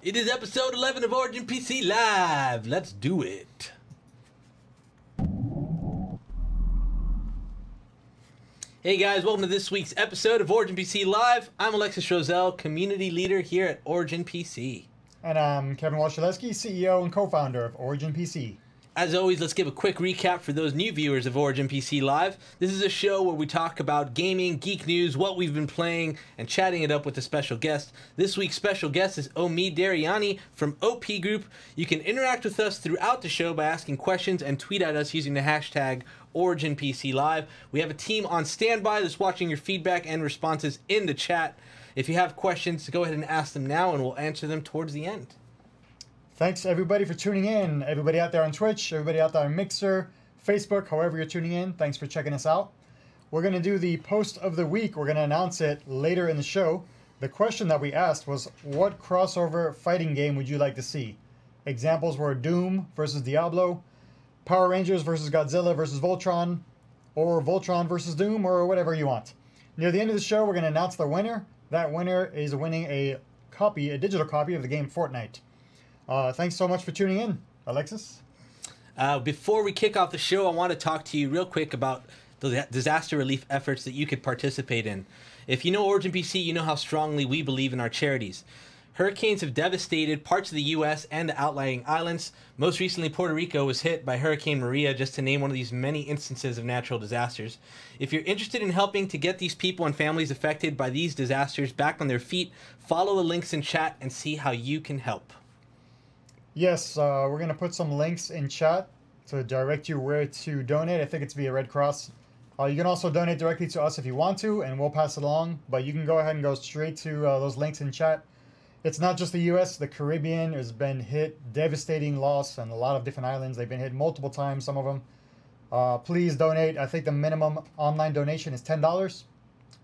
It is episode 11 of Origin PC Live. Let's do it. Hey guys, welcome to this week's episode of Origin PC Live. I'm Alexis Roselle, community leader here at Origin PC. And I'm Kevin Walshaleski, CEO and co-founder of Origin PC. As always, let's give a quick recap for those new viewers of Origin PC Live. This is a show where we talk about gaming, geek news, what we've been playing, and chatting it up with a special guest. This week's special guest is Omeed Dariani from Opie Group. You can interact with us throughout the show by asking questions and tweet at us using the hashtag OriginPCLive. We have a team on standby that's watching your feedback and responses in the chat. If you have questions, go ahead and ask them now, and we'll answer them towards the end. Thanks everybody for tuning in. Everybody out there on Twitch, everybody out there on Mixer, Facebook, however you're tuning in, thanks for checking us out. We're going to do the post of the week. We're going to announce it later in the show. The question that we asked was, what crossover fighting game would you like to see? Examples were Doom versus Diablo, Power Rangers versus Godzilla versus Voltron, or Voltron versus Doom, or whatever you want. Near the end of the show, we're going to announce the winner. That winner is winning a digital copy of the game Fortnite. Thanks so much for tuning in, Alexis. Before we kick off the show, I want to talk to you real quick about the disaster relief efforts that you could participate in. If you know Origin PC, you know how strongly we believe in our charities. Hurricanes have devastated parts of the U.S. and the outlying islands. Most recently, Puerto Rico was hit by Hurricane Maria, just to name one of these many instances of natural disasters. If you're interested in helping to get these people and families affected by these disasters back on their feet, follow the links in chat and see how you can help. Yes, we're going to put some links in chat to direct you where to donate. I think it's via Red Cross. You can also donate directly to us if you want to, and we'll pass it along. But you can go ahead and go straight to those links in chat. It's not just the U.S. The Caribbean has been hit, devastating loss, and a lot of different islands. They've been hit multiple times, some of them. Please donate. I think the minimum online donation is $10.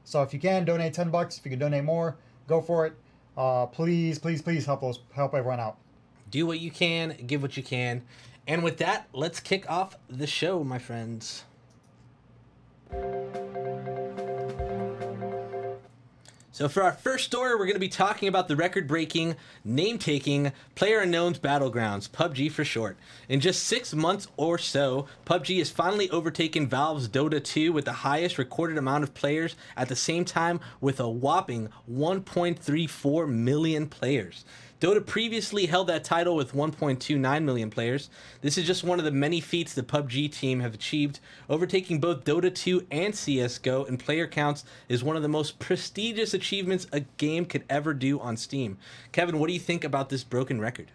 So if you can, donate $10. If you can donate more, go for it. Please, please, please help everyone out. Do what you can, give what you can. And with that, let's kick off the show, my friends. So for our first story, we're going to be talking about the record-breaking, name-taking, PlayerUnknown's Battlegrounds, PUBG for short. In just 6 months or so, PUBG has finally overtaken Valve's Dota 2 with the highest recorded amount of players at the same time, with a whopping 1.34 million players. Dota previously held that title with 1.29 million players. This is just one of the many feats the PUBG team have achieved. Overtaking both Dota 2 and CSGO in player counts is one of the most prestigious achievements a game could ever do on Steam. Kevin, what do you think about this broken record?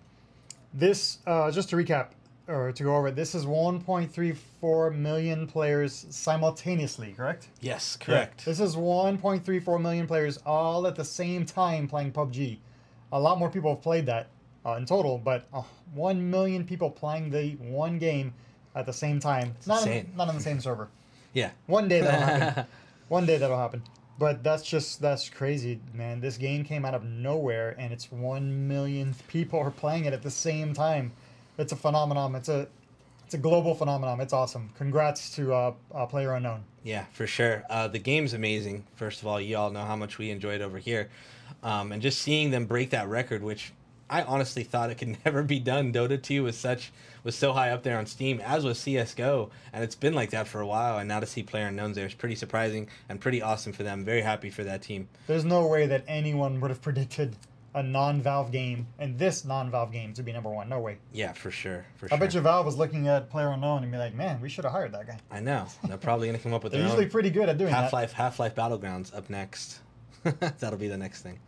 This, just to recap, or to go over it, this is 1.34 million players simultaneously, correct? Yes, correct. Yeah, this is 1.34 million players all at the same time playing PUBG. A lot more people have played that in total, but 1 million people playing the one game at the same time. Not on the same server. Yeah. One day that'll happen. One day that'll happen. But that's crazy, man. This game came out of nowhere, and it's 1 million people are playing it at the same time. It's a phenomenon. It's a global phenomenon. It's awesome. Congrats to PlayerUnknown. Yeah, for sure. The game's amazing. First of all, you all know how much we enjoyed over here. And just seeing them break that record, which I honestly thought it could never be done. Dota 2 was so high up there on Steam, as was CSGO, and it's been like that for a while, and now to see PlayerUnknown's there is pretty surprising and pretty awesome for them. Very happy for that team. There's no way that anyone would have predicted a non-Valve game and this non-Valve game to be #1. No way. Yeah, for sure. I bet you Valve was looking at PlayerUnknown and be like, man, we should have hired that guy. I know. They're probably going to come up with They're their usually own pretty good at doing Half-Life Battlegrounds up next. That'll be the next thing.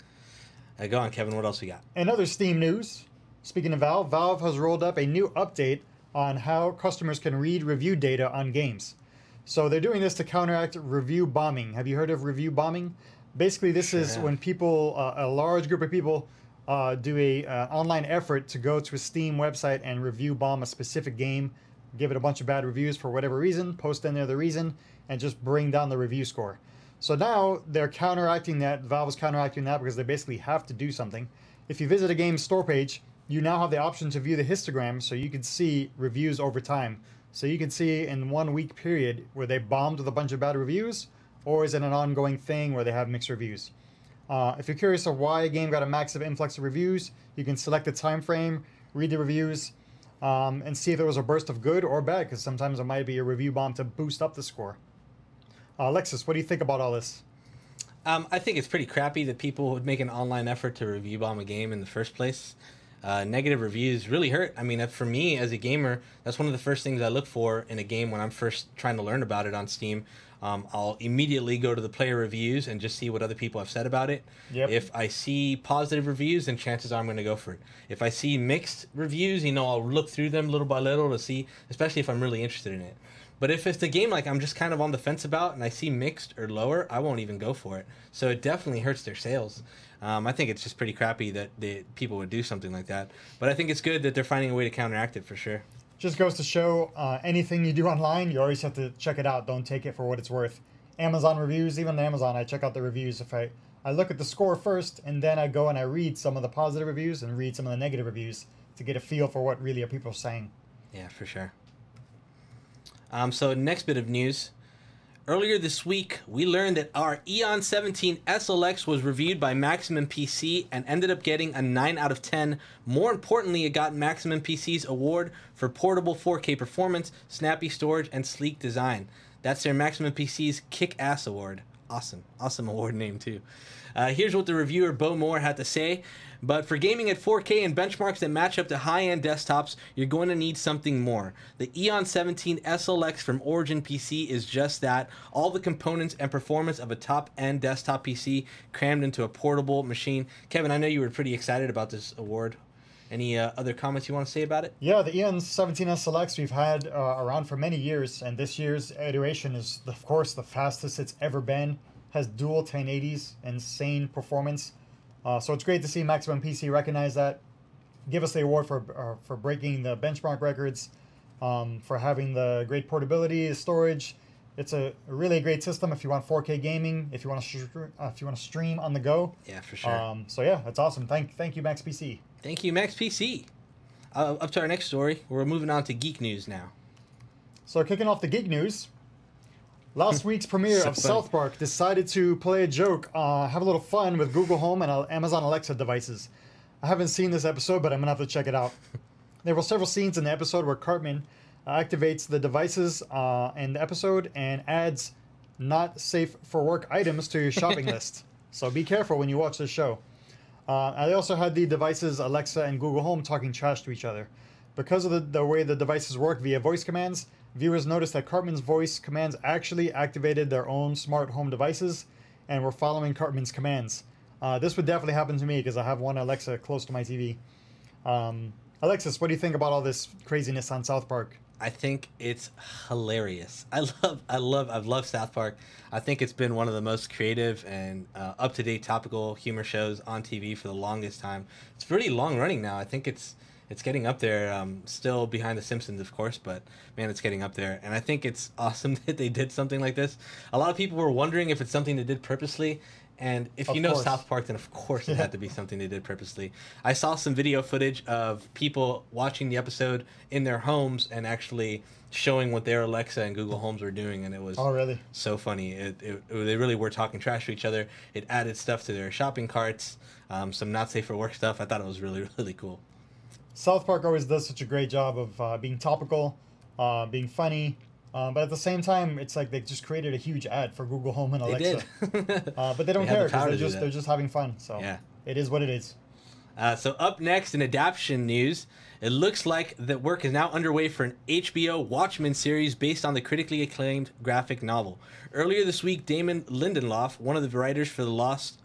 Go on, Kevin. What else we got? In other Steam news, speaking of Valve, Valve has rolled up a new update on how customers can read review data on games. So they're doing this to counteract review bombing. Have you heard of review bombing? Basically, this is when people, a large group of people, do a online effort to go to a Steam website and review bomb a specific game, give it a bunch of bad reviews for whatever reason, post in there the reason, and just bring down the review score. So now they're counteracting that. Valve is counteracting that because they basically have to do something. If you visit a game's store page, you now have the option to view the histogram, so you can see reviews over time. So you can see in 1 week period where they bombed with a bunch of bad reviews, or is it an ongoing thing where they have mixed reviews. If you're curious of why a game got a massive influx of reviews, you can select the time frame, read the reviews, and see if it was a burst of good or bad, because sometimes it might be a review bomb to boost up the score. Alexis, what do you think about all this? I think it's pretty crappy that people would make an online effort to review bomb a game in the first place. Negative reviews really hurt. I mean, for me as a gamer, that's one of the first things I look for in a game when I'm first trying to learn about it on Steam. I'll immediately go to the player reviews and just see what other people have said about it. Yep. If I see positive reviews, then chances are I'm going to go for it. If I see mixed reviews, I'll look through them little by little to see, especially if I'm really interested in it. But if it's a game like I'm just kind of on the fence about and I see mixed or lower, I won't even go for it. So it definitely hurts their sales. I think it's just pretty crappy that people would do something like that. But I think it's good that they're finding a way to counteract it for sure. Just goes to show anything you do online, you always have to check it out. Don't take it for what it's worth. Amazon reviews, even on Amazon, I check out the reviews. If I look at the score first, and then I go and I read some of the positive reviews and read some of the negative reviews to get a feel for what really are people saying. Yeah, for sure. So next bit of news. Earlier this week, we learned that our Eon 17 SLX was reviewed by Maximum PC and ended up getting a 9 out of 10. More importantly, it got Maximum PC's award for portable 4K performance, snappy storage, and sleek design. That's their Maximum PC's Kick-Ass Award. Awesome. Awesome award name, too. Here's what the reviewer Bo Moore had to say. But for gaming at 4K and benchmarks that match up to high-end desktops, you're going to need something more. The Eon 17 SLX from Origin PC is just that. All the components and performance of a top-end desktop PC crammed into a portable machine. Kevin, I know you were pretty excited about this award. Any other comments you want to say about it? Yeah, the Eon 17 SLX we've had around for many years, and this year's iteration is, of course, the fastest it's ever been. Has dual 1080s, insane performance. So it's great to see Maximum PC recognize that, give us the award for breaking the benchmark records, for having the great portability, storage. It's a really great system if you want 4K gaming, if you want to stream on the go. Yeah, for sure. So yeah, that's awesome. Thank you, Max PC. Thank you, Max PC. Up to our next story. We're moving on to geek news now. So kicking off the geek news. Last week's premiere of South Park decided to play a joke, have a little fun with Google Home and Amazon Alexa devices. I haven't seen this episode, but I'm going to have to check it out. There were several scenes in the episode where Cartman activates the devices in the episode and adds not safe for work items to your shopping list. So be careful when you watch this show. I also had the devices Alexa and Google Home talking trash to each other. Because of the way the devices work via voice commands, viewers noticed that Cartman's voice commands actually activated their own smart home devices and were following Cartman's commands. This would definitely happen to me because I have one Alexa close to my TV. Alexis, what do you think about all this craziness on South Park? I think it's hilarious. I've loved South Park. I think it's been one of the most creative and up-to-date topical humor shows on TV for the longest time. It's pretty long running now. I think it's getting up there, still behind The Simpsons, of course, but man, it's getting up there. And I think it's awesome that they did something like this. A lot of people were wondering if it's something they did purposely. And if you know South Park, then of course it had to be something they did purposely. I saw some video footage of people watching the episode in their homes and actually showing what their Alexa and Google Homes were doing, and it was so funny. They really were talking trash to each other. It added stuff to their shopping carts, some not safe for work stuff. I thought it was really, really cool. South Park always does such a great job of being topical, being funny. But at the same time, it's like they just created a huge ad for Google Home and Alexa. They did. But they don't care because they're just having fun. So yeah. It is what it is. So up next in adaptation news, it looks like that work is now underway for an HBO Watchmen series based on the critically acclaimed graphic novel. Earlier this week, Damon Lindelof, one of the writers for Lost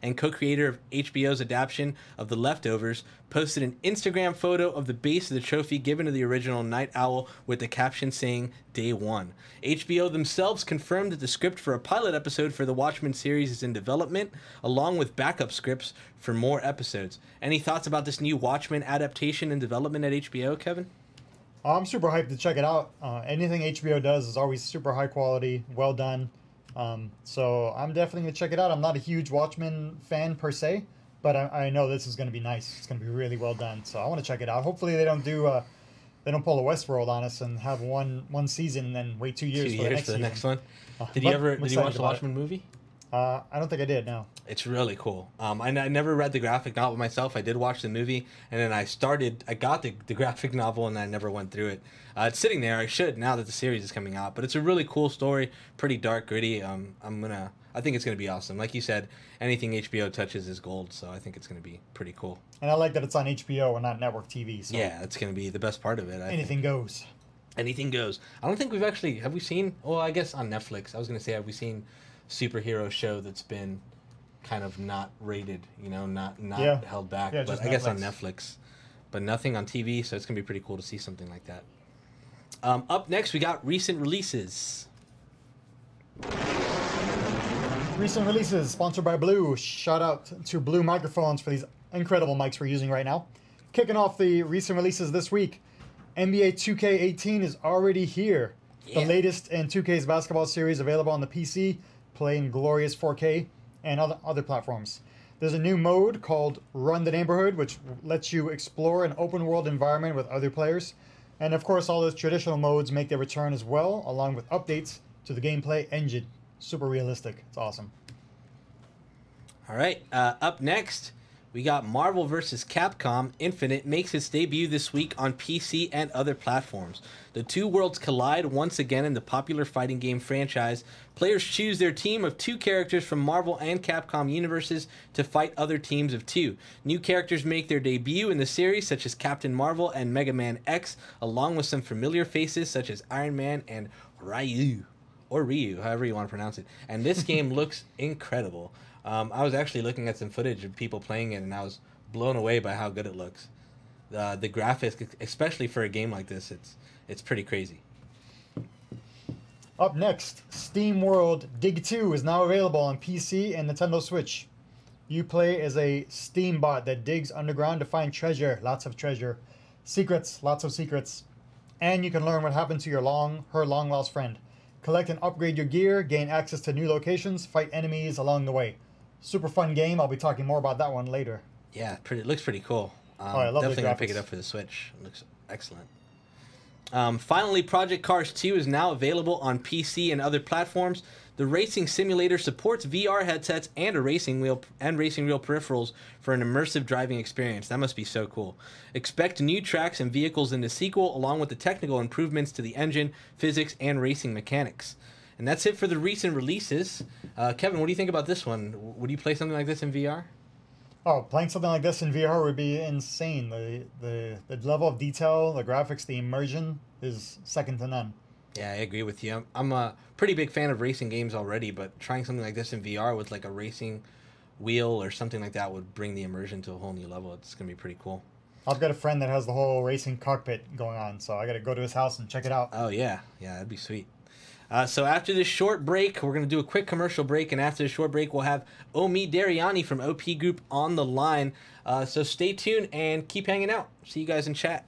and co-creator of HBO's adaptation of The Leftovers, posted an Instagram photo of the base of the trophy given to the original Night Owl with the caption saying, Day 1. HBO themselves confirmed that the script for a pilot episode for the Watchmen series is in development, along with backup scripts for more episodes. Any thoughts about this new Watchmen adaptation and development at HBO, Kevin? I'm super hyped to check it out. Anything HBO does is always super high quality, well done. So I'm definitely going to check it out. I'm not a huge Watchmen fan per se, but I know this is going to be nice. It's going to be really well done. So I want to check it out. Hopefully they don't do they don't pull a Westworld on us and have one season and then wait 2 years for the next one. Did you watch the Watchmen movie? I don't think I did, no. It's really cool. I never read the graphic novel myself. I did watch the movie, and then I got the graphic novel, and I never went through it. It's sitting there. I should now that the series is coming out. But it's a really cool story, pretty dark, gritty. I think it's gonna be awesome. Like you said, anything HBO touches is gold. So I think it's gonna be pretty cool. And I like that it's on HBO and not network TV. So yeah, it's gonna be the best part of it. Anything goes. Anything goes. I don't think have we seen? Well, I guess on Netflix. I was gonna say, have we seen superhero show that's been kind of not rated, not held back, but I guess on Netflix, but nothing on TV, so it's gonna be pretty cool to see something like that. Up next, we got recent releases. Recent releases sponsored by Blue. Shout out to Blue Microphones for these incredible mics we're using right now. Kicking off the recent releases this week, NBA 2K18 is already here. Yeah. The latest in 2K's basketball series available on the PC, playing glorious 4K, and other platforms. There's a new mode called Run the Neighborhood, which lets you explore an open world environment with other players. And of course, all those traditional modes make their return as well, along with updates to the gameplay engine. Super realistic. It's awesome. All right. Up next, we got Marvel vs. Capcom Infinite makes its debut this week on PC and other platforms. The two worlds collide once again in the popular fighting game franchise. Players choose their team of 2 characters from Marvel and Capcom universes to fight other teams of 2. New characters make their debut in the series, such as Captain Marvel and Mega Man X, along with some familiar faces such as Iron Man and Ryu. Or Ryu, however you want to pronounce it. And this game looks incredible. I was actually looking at some footage of people playing it, and I was blown away by how good it looks. The graphics, especially for a game like this, it's pretty crazy. Up next, Steamworld Dig 2 is now available on PC and Nintendo Switch. You play as a Steam bot that digs underground to find treasure, lots of treasure, secrets, lots of secrets, and you can learn what happened to her long lost friend. Collect and upgrade your gear, gain access to new locations, fight enemies along the way. Super fun game. I'll be talking more about that one later. Yeah, it looks pretty cool. I love definitely gonna pick it up for the Switch. It looks excellent. Finally, Project Cars 2 is now available on PC and other platforms. The racing simulator supports VR headsets and a racing wheel peripherals for an immersive driving experience. That must be so cool. Expect new tracks and vehicles in the sequel, along with the technical improvements to the engine, physics, and racing mechanics. And that's it for the recent releases. Kevin, what do you think about this one? Would you play something like this in VR? Oh, playing something like this in VR would be insane. The level of detail, the graphics, the immersion is second to none. Yeah, I agree with you. I'm a pretty big fan of racing games already, but trying something like this in VR with like a racing wheel or something like that would bring the immersion to a whole new level. It's going to be pretty cool. I've got a friend that has the whole racing cockpit going on, so I got to go to his house and check it out. Oh, yeah. Yeah, that'd be sweet. So after this short break, we're going to do a quick commercial break, and after the short break, we'll have Omeed Dariani from OP Group on the line. So stay tuned and keep hanging out. See you guys in chat.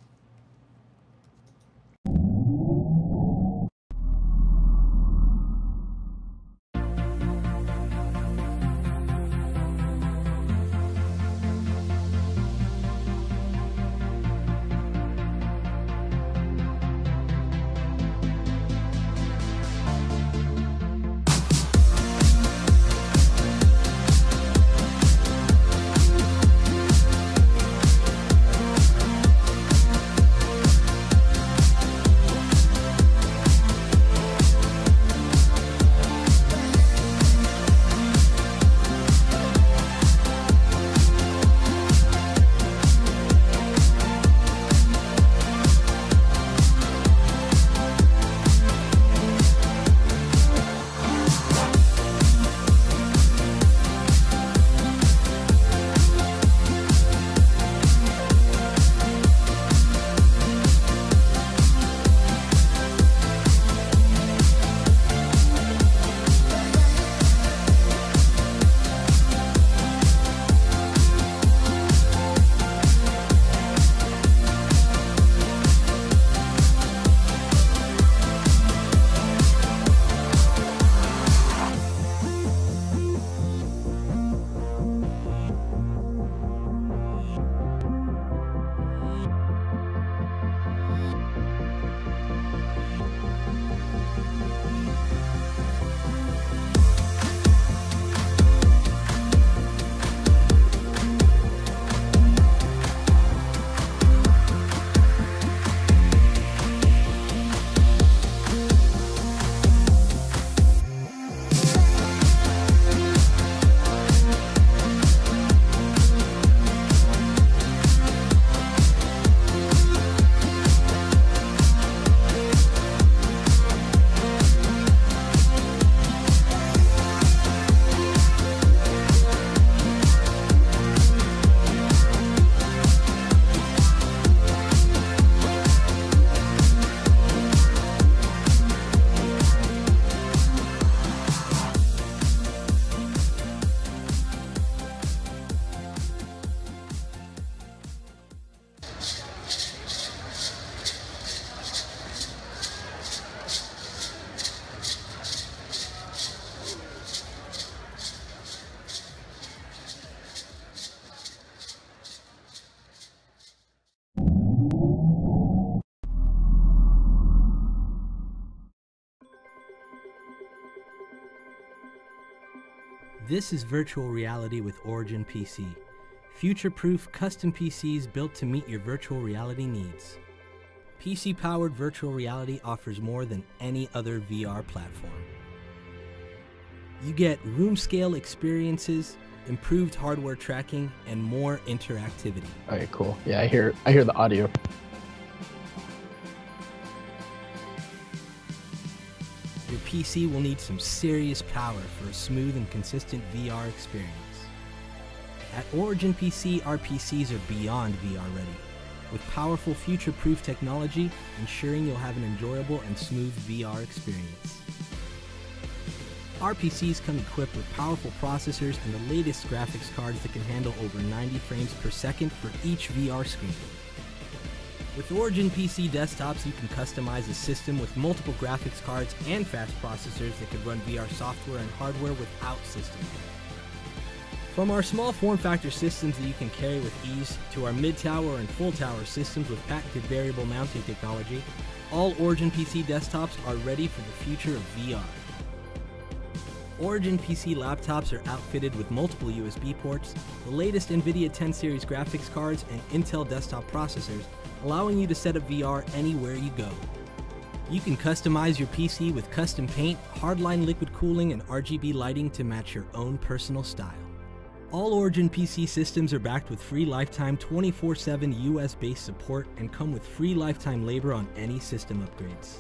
This is virtual reality with Origin PC. Future-proof custom PCs built to meet your virtual reality needs. PC-powered virtual reality offers more than any other VR platform. You get room-scale experiences, improved hardware tracking, and more interactivity. Okay, cool. Yeah, I hear the audio. Your PC will need some serious power for a smooth and consistent VR experience. At Origin PC, our PCs are beyond VR ready, with powerful future-proof technology ensuring you'll have an enjoyable and smooth VR experience. Our PCs come equipped with powerful processors and the latest graphics cards that can handle over 90 frames per second for each VR screen. With Origin PC desktops, you can customize a system with multiple graphics cards and fast processors that could run VR software and hardware without system lag. From our small form factor systems that you can carry with ease to our mid-tower and full-tower systems with patented variable mounting technology, all Origin PC desktops are ready for the future of VR. Origin PC laptops are outfitted with multiple USB ports, the latest NVIDIA 10 series graphics cards, and Intel desktop processors, allowing you to set up VR anywhere you go. You can customize your PC with custom paint, hardline liquid cooling, and RGB lighting to match your own personal style. All Origin PC systems are backed with free lifetime 24/7 US-based support and come with free lifetime labor on any system upgrades.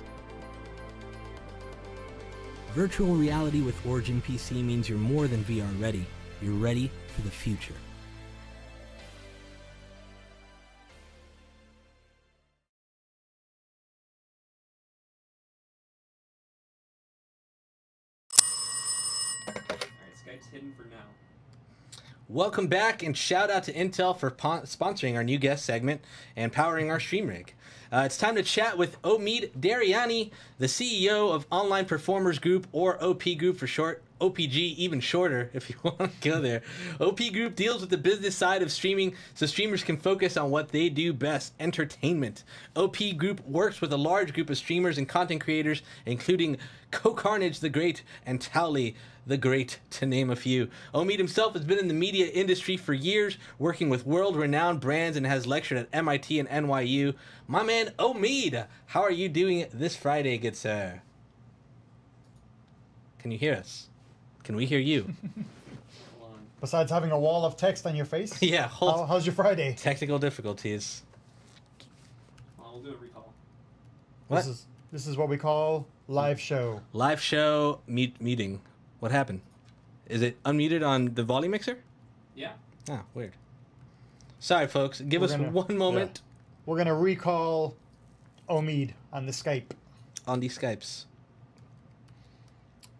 Virtual reality with Origin PC means you're more than VR ready. You're ready for the future. Skype's hidden for now. Welcome back, and shout out to Intel for sponsoring our new guest segment and powering our stream rig. It's time to chat with Omeed Dariani, the CEO of Online Performers Group, or OP Group for short. OPG, even shorter, if you want to go there. OP Group deals with the business side of streaming so streamers can focus on what they do best, entertainment. OP Group works with a large group of streamers and content creators, including Co-Carnage the Great and Towley the Great, to name a few. Omeed himself has been in the media industry for years, working with world-renowned brands, and has lectured at MIT and NYU. My man, Omeed, how are you doing this Friday, good sir? Can you hear us? Can we hear you? Besides having a wall of text on your face? Yeah. How's your Friday? Technical difficulties. We'll do a recall. What? This is what we call live show. Live show muting. What happened? Is it unmuted on the volume mixer? Yeah. Oh, weird. Sorry, folks. Give us one moment. Yeah. We're going to recall Omeed on the Skype. On these Skypes.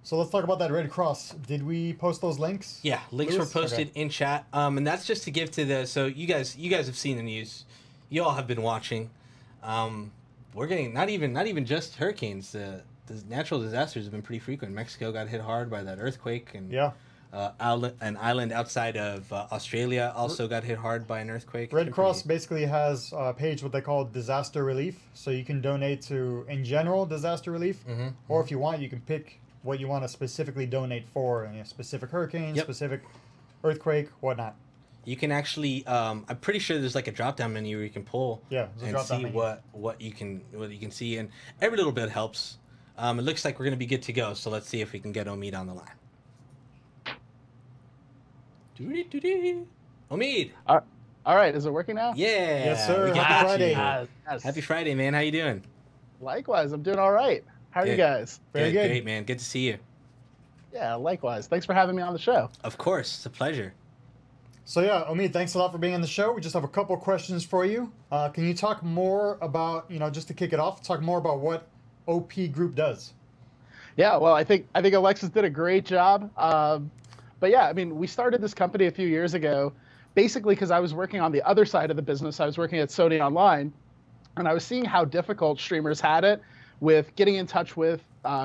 So let's talk about that Red Cross. Did we post those links? Yeah, links Lewis? were posted in chat. And that's just to give to the... So you guys have seen the news. You all have been watching. We're getting... Not even just hurricanes. The natural disasters have been pretty frequent. Mexico got hit hard by that earthquake. And yeah. An island outside of Australia also got hit hard by an earthquake. Red Cross basically has a page what they call disaster relief. So you can donate to, in general, disaster relief. Mm-hmm. Or if you want, you can pick what you want to specifically donate for. A specific hurricane, specific earthquake, whatnot. You can actually, I'm pretty sure there's like a drop-down menu where you can pull and see what you can see. And every little bit helps. It looks like we're going to be good to go. So let's see if we can get Omeed on the line. Omeed. All right, is it working now? Yeah. Yes, sir. Happy Friday. Yes. Happy Friday, man. How you doing? Likewise, I'm doing all right. How are you guys? Very good. Great, man. Good to see you. Yeah, likewise. Thanks for having me on the show. Of course. It's a pleasure. So yeah, Omeed, thanks a lot for being on the show. We just have a couple questions for you. Can you talk more about, just to kick it off, talk more about what OP Group does? Yeah, well, I think Alexis did a great job. But yeah, I mean, we started this company a few years ago, basically because I was working on the other side of the business. I was working at Sony Online, and I was seeing how difficult streamers had it with getting in touch with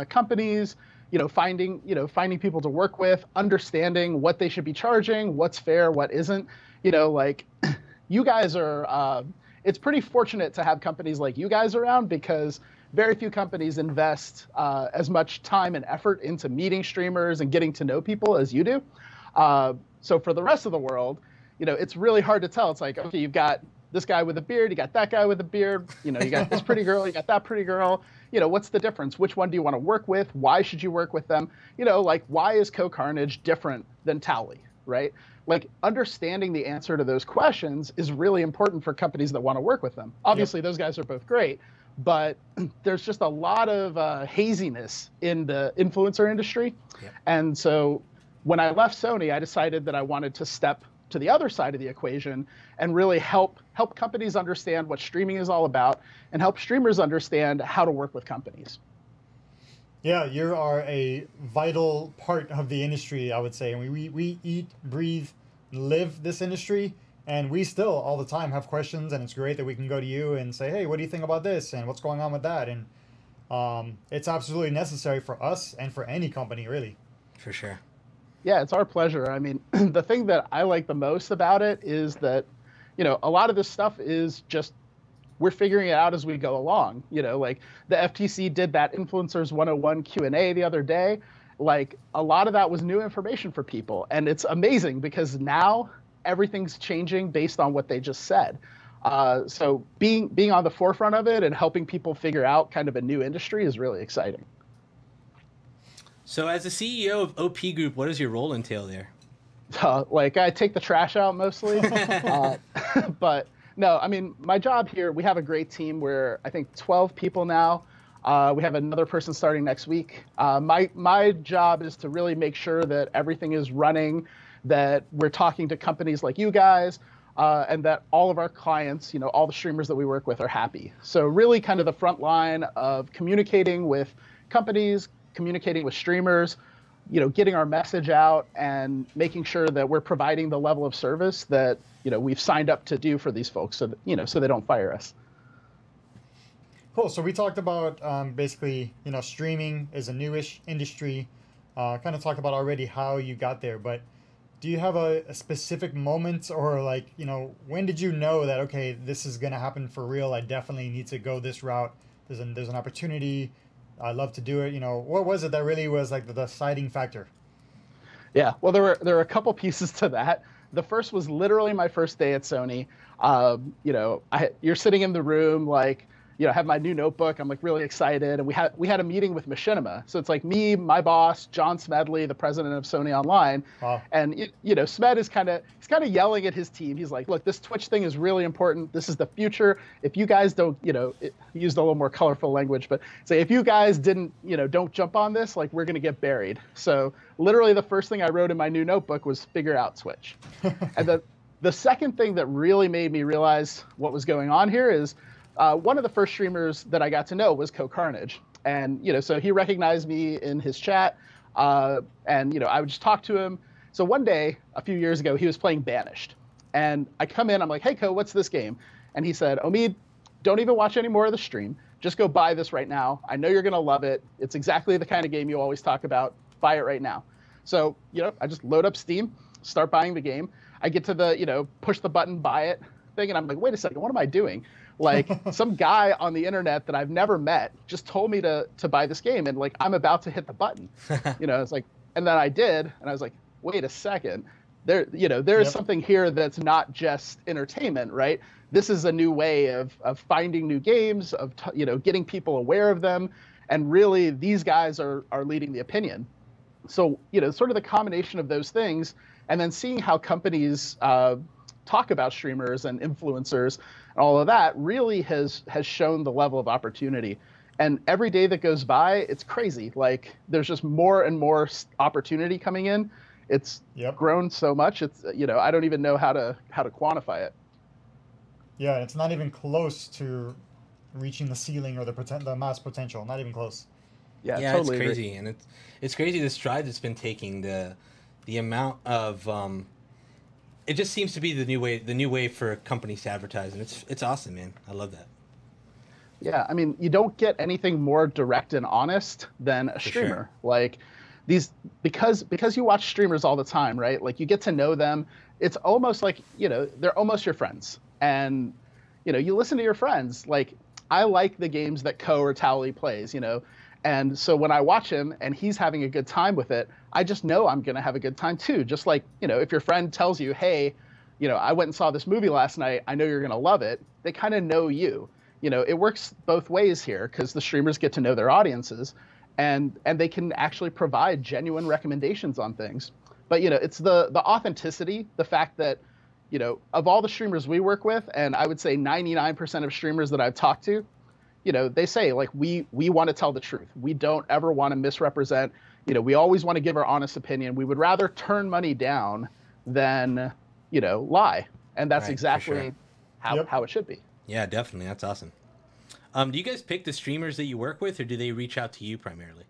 companies, finding people to work with, understanding what they should be charging, what's fair, what isn't. You guys are, it's pretty fortunate to have companies like you guys around because very few companies invest as much time and effort into meeting streamers and getting to know people as you do. So for the rest of the world, it's really hard to tell. It's like, okay, you've got this guy with a beard, you got that guy with a beard, you got this pretty girl, you got that pretty girl. What's the difference? Which one do you want to work with? Why should you work with them? Like, why is Co-Carnage different than Tally, right? Like, understanding the answer to those questions is really important for companies that want to work with them. Obviously, those guys are both great, but there's just a lot of haziness in the influencer industry. Yep. And so when I left Sony, I decided that I wanted to step to the other side of the equation and really help companies understand what streaming is all about and help streamers understand how to work with companies. Yeah, you are a vital part of the industry, I would say. And we eat, breathe, live this industry, and we still all the time have questions, and it's great that we can go to you and say, hey, what do you think about this and what's going on with that? And it's absolutely necessary for us and for any company, really. For sure. Yeah, it's our pleasure. I mean, the thing that I like the most about it is that, a lot of this stuff is just, we're figuring it out as we go along. Like the FTC did that Influencers 101 Q&A the other day. Like, a lot of that was new information for people. And it's amazing because now everything's changing based on what they just said. So being on the forefront of it and helping people figure out kind of a new industry is really exciting. So as the CEO of OP Group, what does your role entail there? Like, I take the trash out mostly. But no, I mean, my job here, we have a great team. We're, I think, 12 people now. We have another person starting next week. My job is to really make sure that everything is running, that we're talking to companies like you guys, and that all of our clients, all the streamers that we work with are happy. So really kind of the front line of communicating with companies, communicating with streamers, getting our message out and making sure that we're providing the level of service that, we've signed up to do for these folks so that, so they don't fire us. Cool. So we talked about basically, streaming is a newish industry. Kind of talked about already how you got there, but do you have a specific moment or like, when did you know that, okay, this is going to happen for real? I definitely need to go this route. There's an opportunity. I love to do it. What was it that really was like the deciding factor? Yeah, well, there were a couple pieces to that. The first was literally my first day at Sony. You're sitting in the room, like, have my new notebook. I'm like really excited, and we had a meeting with Machinima. So it's like me, my boss, John Smedley, the president of Sony Online, wow. And Smed is kind of yelling at his team. He's like, look, this Twitch thing is really important. This is the future. If you guys don't, he used a little more colorful language, but say if you guys don't jump on this, like, we're gonna get buried. So literally the first thing I wrote in my new notebook was figure out Twitch. And the second thing that really made me realize what was going on here is one of the first streamers that I got to know was Co-Carnage. And, so he recognized me in his chat. And, I would just talk to him. So one day, a few years ago, he was playing Banished. And I come in, I'm like, hey, Co, what's this game? And he said, Omeed, don't even watch any more of the stream. Just go buy this right now. I know you're going to love it. It's exactly the kind of game you always talk about. Buy it right now. So, I just load up Steam, start buying the game. I get to the, push the button, buy it thing. And I'm like, wait a second, what am I doing? Like, some guy on the internet that I've never met just told me to buy this game, and like, I'm about to hit the button. It's like, and then I did, and I was like, wait a second, there's something here that's not just entertainment, right? This is a new way of finding new games, of getting people aware of them, and really these guys are leading the opinion. So sort of the combination of those things, and then seeing how companies talk about streamers and influencers and all of that really has shown the level of opportunity. And every day that goes by, it's crazy. Like, there's just more and more opportunity coming in. It's grown so much. It's I don't even know how to quantify it. Yeah, it's not even close to reaching the ceiling or the mass potential. Not even close. Yeah, it's totally crazy, agree. and it's crazy the strides it's been taking. The amount of it just seems to be the new way for companies to advertise, and it's awesome, man. I love that. Yeah, I mean, you don't get anything more direct and honest than a streamer. Sure. Like, these, because you watch streamers all the time, right? Like, you get to know them. It's almost like, they're almost your friends. And, you listen to your friends. Like, I like the games that Co or Tally plays, And so when I watch him and he's having a good time with it, I just know I'm going to have a good time too. Just like, if your friend tells you, hey, I went and saw this movie last night, I know you're going to love it. They kind of know you. It works both ways here because the streamers get to know their audiences and they can actually provide genuine recommendations on things. But, it's the authenticity, the fact that, of all the streamers we work with, and I would say 99% of streamers that I've talked to, they say, like, we want to tell the truth. We don't ever want to misrepresent. We always want to give our honest opinion. We would rather turn money down than, lie. And that's Right, exactly how it should be. Yeah, definitely. That's awesome. Do you guys pick the streamers that you work with, or do they reach out to you primarily?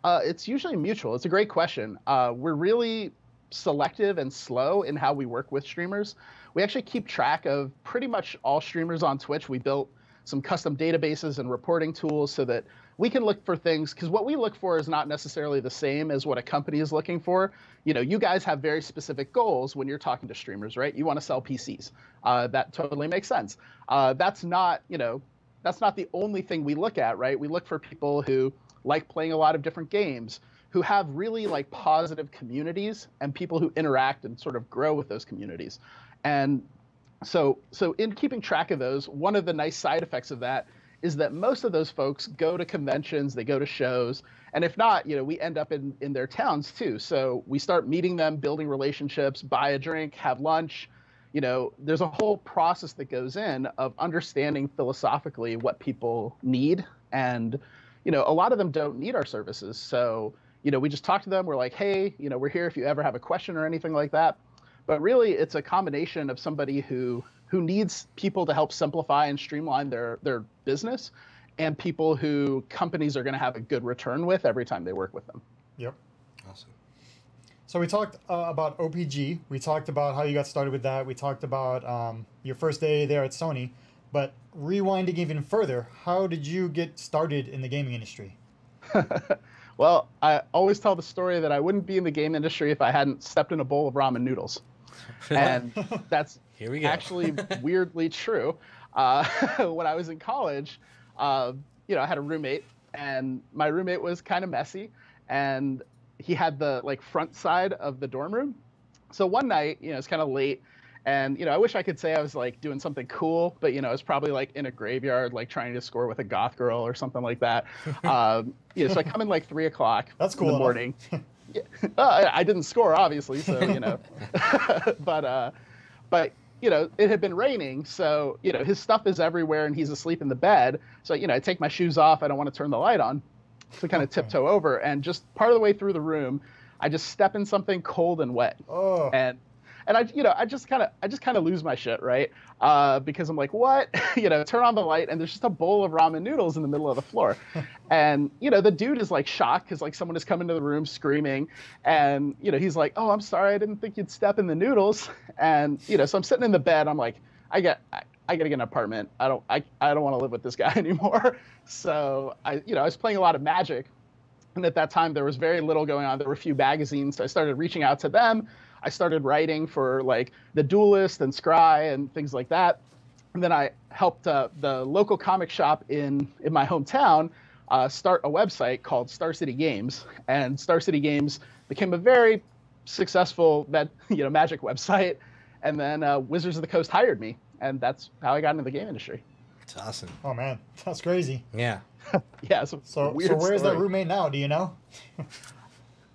It's usually mutual. It's a great question. We're really selective and slow in how we work with streamers. We actually keep track of pretty much all streamers on Twitch. We built some custom databases and reporting tools so that we can look for things, because what we look for is not necessarily the same as what a company is looking for. You guys have very specific goals when you're talking to streamers, right? You want to sell PCs. That totally makes sense. That's not the only thing we look at, right? We look for people who like playing a lot of different games, who have really like positive communities and people who interact and sort of grow with those communities. And so in keeping track of those, one of the nice side effects of that is that most of those folks go to conventions, they go to shows, and if not, we end up in their towns too. So we start meeting them, building relationships, buy a drink, have lunch. There's a whole process that goes in of understanding philosophically what people need. And, a lot of them don't need our services. So, we just talk to them. We're like, hey, we're here if you ever have a question or anything like that. But really, it's a combination of somebody who needs people to help simplify and streamline their business, and people who companies are going to have a good return with every time they work with them. Yep. Awesome. So we talked about OPG. We talked about how you got started with that. We talked about your first day there at Sony. But rewinding even further, how did you get started in the gaming industry? Well, I always tell the story that I wouldn't be in the game industry if I hadn't stepped in a bowl of ramen noodles. And that's Here we go. actually weirdly true. When I was in college, I had a roommate, and my roommate was kind of messy, and he had the front side of the dorm room. So one night, it's kind of late, and I wish I could say I was doing something cool, but I was probably in a graveyard, trying to score with a goth girl or something like that. So I come in 3 o'clock That's cool in the morning. Yeah. I didn't score, obviously, so but it had been raining, so his stuff is everywhere, and he's asleep in the bed. So I take my shoes off. I don't want to turn the light on, so kind of tiptoe over, and just part of the way through the room, I just step in something cold and wet. Oh. And I just kind of lose my shit, right? Because I'm like, what? Turn on the light, and there's just a bowl of ramen noodles in the middle of the floor. And, the dude is shocked because someone has come into the room screaming. And, he's like, oh, I'm sorry. I didn't think you'd step in the noodles. And, so I'm sitting in the bed. I'm like, I got to get an apartment. I don't want to live with this guy anymore. So I was playing a lot of Magic. And at that time, there was very little going on. There were a few magazines. So I started reaching out to them. I started writing for The Duelist and Scry and things like that. And then I helped the local comic shop in my hometown start a website called Star City Games. And Star City Games became a very successful Magic website. And then Wizards of the Coast hired me. And that's how I got into the game industry. It's awesome. Oh, man. That's crazy. Yeah. Yeah. So where's that roommate now? Do you know?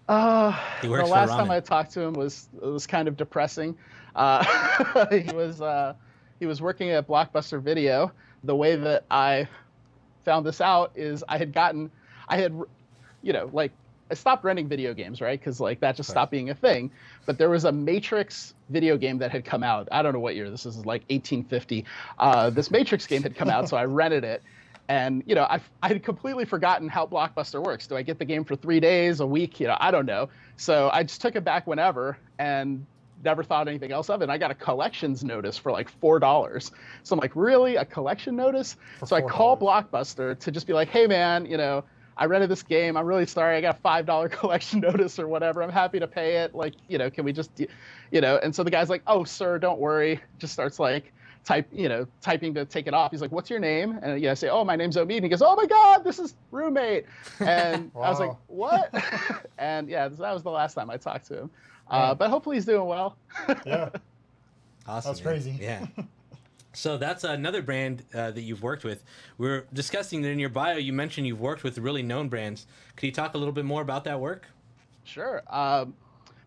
He works the for last ramen. time I talked to him was kind of depressing. He was working at Blockbuster Video. The way that I found this out is I stopped renting video games, right? Because that just stopped being a thing. But there was a Matrix video game that had come out. I don't know what year this is, 1850. This Matrix game had come out, so I rented it. And, I had completely forgotten how Blockbuster works. Do I get the game for 3 days, a week? I don't know. So I just took it back whenever and never thought anything else of it. And I got a collections notice for $4. So I'm like, really? A collection notice? So I call Blockbuster to just be like, hey, man, I rented this game. I'm really sorry. I got a $5 collection notice or whatever. I'm happy to pay it. Can we just, and so the guy's like, oh, sir, don't worry. Just starts typing to take it off. He's like, "What's your name?" And I say, "Oh, my name's Omeed." And he goes, "Oh my God, this is roommate." And I was like, Wow. "What?" And yeah, that was the last time I talked to him. Yeah. But hopefully he's doing well. Yeah, Awesome. that's man. crazy. Yeah. So that's another brand that you've worked with. We're discussing that in your bio. You mentioned you've worked with really known brands. Could you talk a little bit more about that work? Sure.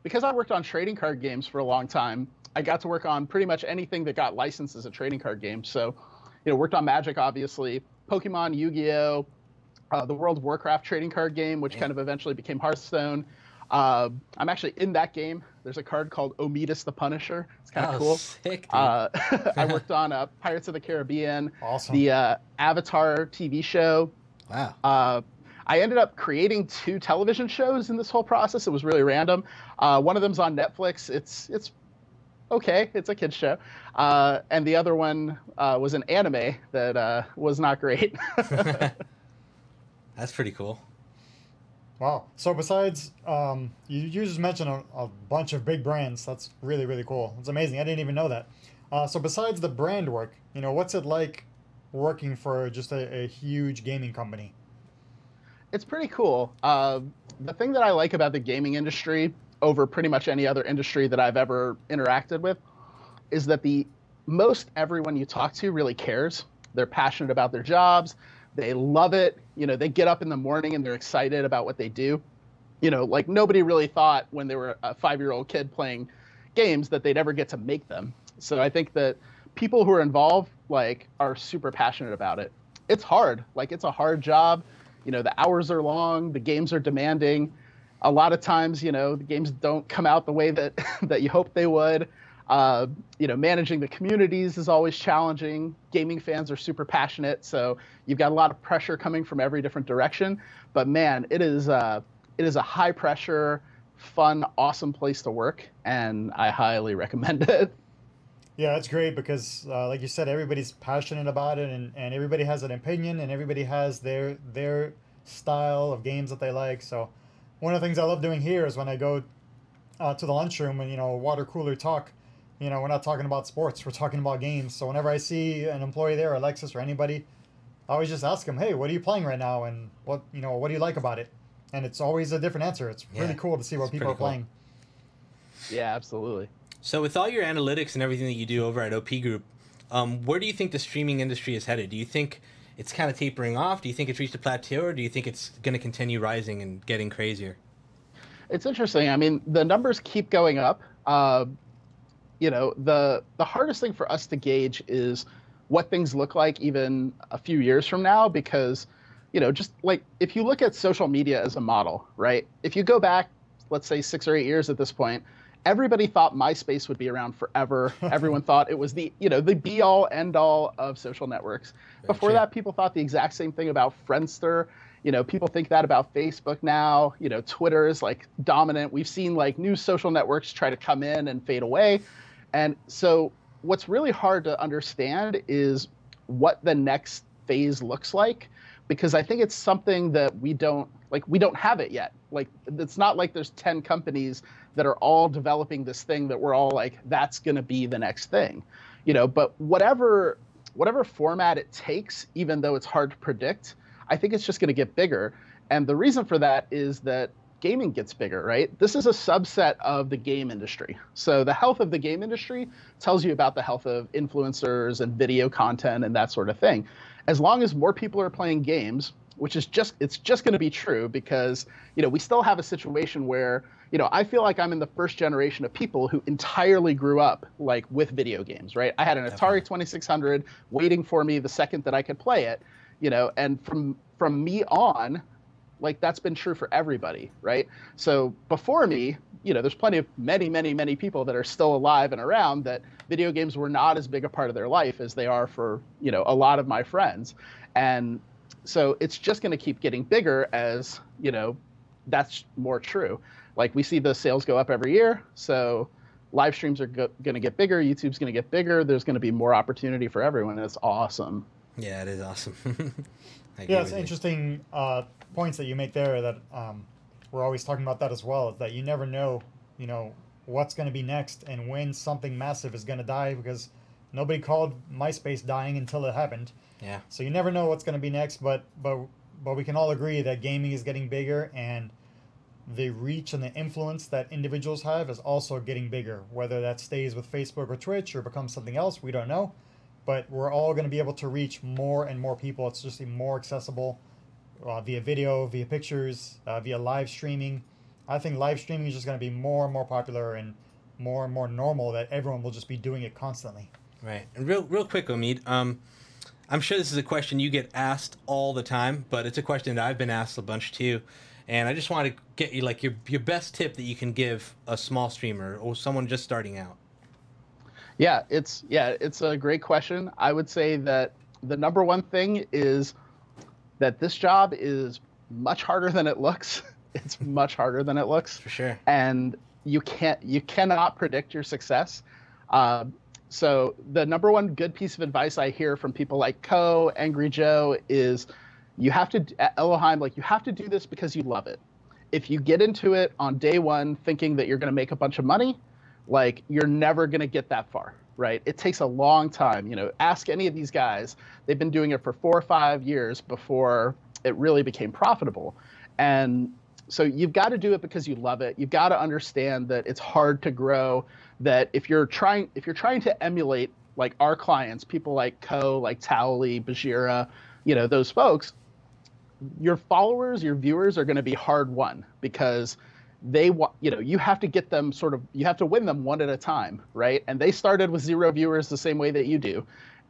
Because I worked on trading card games for a long time, I got to work on pretty much anything that got licensed as a trading card game. So, worked on Magic, obviously, Pokemon, Yu-Gi-Oh, the World of Warcraft trading card game, which kind of eventually became Hearthstone. I'm actually in that game. There's a card called Omeed the Punisher. It's kind of cool. Sick, dude. I worked on Pirates of the Caribbean, Awesome. the Avatar TV show. Wow. I ended up creating 2 television shows in this whole process. It was really random. One of them's on Netflix. It's okay. It's a kid's show. And the other one was an anime that was not great. That's pretty cool. Wow. So besides, you just mentioned a bunch of big brands. That's really, really cool. It's amazing. I didn't even know that. So besides the brand work, what's it like working for just a huge gaming company? It's pretty cool. The thing that I like about the gaming industry over pretty much any other industry that I've ever interacted with is that most everyone you talk to really cares. They're passionate about their jobs. They love it. They get up in the morning and they're excited about what they do. Like nobody really thought when they were a 5-year-old kid playing games that they'd ever get to make them. So I think that people who are involved are super passionate about it. It's hard. It's a hard job. The hours are long, the games are demanding. A lot of times, the games don't come out the way that that you hope they would. Managing the communities is always challenging. Gaming fans are super passionate, so you've got a lot of pressure coming from every different direction. But man, it is a high pressure, fun, awesome place to work, and I highly recommend it. Yeah, it's great because, like you said, everybody's passionate about it, and everybody has an opinion, and everybody has their style of games that they like. So, one of the things I love doing here is when I go to the lunchroom and water cooler talk. We're not talking about sports; we're talking about games. So whenever I see an employee there, Alexis or anybody, I always just ask them, "Hey, what are you playing right now? And what do you like about it?" And it's always a different answer. It's really cool to see what people are playing. Yeah, absolutely. So with all your analytics and everything that you do over at OP Group, where do you think the streaming industry is headed? Do you think it's kind of tapering off? Do you think it's reached a plateau, or do you think it's going to continue rising and getting crazier? It's interesting. I mean, the numbers keep going up. The hardest thing for us to gauge is what things look like even a few years from now, because, just like if you look at social media as a model, right? If you go back, let's say 6 or 8 years at this point, everybody thought MySpace would be around forever. Everyone thought it was the be all end all of social networks. Before that, people thought the exact same thing about Friendster. People think that about Facebook now. Twitter is dominant. We've seen new social networks try to come in and fade away. And so what's really hard to understand is what the next phase looks like, because I think it's something that we don't have it yet. It's not like there's 10 companies that are all developing this thing that we're all that's going to be the next thing. But whatever format it takes, even though it's hard to predict, I think it's just going to get bigger. And the reason for that is that gaming gets bigger, right? This is a subset of the game industry. So the health of the game industry tells you about the health of influencers and video content and that sort of thing. As long as more people are playing games, which is just going to be true, because we still have a situation where I feel like I'm in the first generation of people who entirely grew up with video games, right? I had an Atari 2600 waiting for me the second that I could play it, and from me on, that's been true for everybody, right? So before me, there's plenty of many people that are still alive and around that video games were not as big a part of their life as they are for, a lot of my friends. And so it's just going to keep getting bigger as, that's more true. We see the sales go up every year. So live streams are going to get bigger. YouTube's going to get bigger. There's going to be more opportunity for everyone. And it's awesome. Yeah, it is awesome. Yeah, it's interesting points that you make there that we're always talking about that as well, is that you never know, what's going to be next and when something massive is going to die, because Nobody called MySpace dying until it happened. Yeah. So you never know what's going to be next, but we can all agree that gaming is getting bigger, and the reach and the influence that individuals have is also getting bigger. Whether that stays with Facebook or Twitch or becomes something else, we don't know. But we're all going to be able to reach more and more people. It's just more accessible via video, via pictures, via live streaming. I think live streaming is just going to be more and more popular and more normal, that everyone will just be doing it constantly. Right. And real quick, Omeed, I'm sure this is a question you get asked all the time, but it's a question that I've been asked a bunch too. And I just want to get you like your best tip that you can give a small streamer or someone just starting out. Yeah, it's a great question. I would say that the number one thing is that this job is much harder than it looks. It's much harder than it looks. For sure. And you cannot predict your success. So the number one good piece of advice I hear from people like Co, Angry Joe, is you have to, Elohim, like, you have to do this because you love it. If you get into it on day one thinking that you're going to make a bunch of money, like, you're never going to get that far, right? It takes a long time. You know, ask any of these guys. They've been doing it for 4 or 5 years before it really became profitable. And so you've got to do it because you love it. You've got to understand that it's hard to grow, that if you're trying to emulate like our clients, people like Co, like Towley, Bajira, you know, those folks, your followers, your viewers are going to be hard won, because you have to get them you have to win them one at a time, right? And they started with 0 viewers the same way that you do.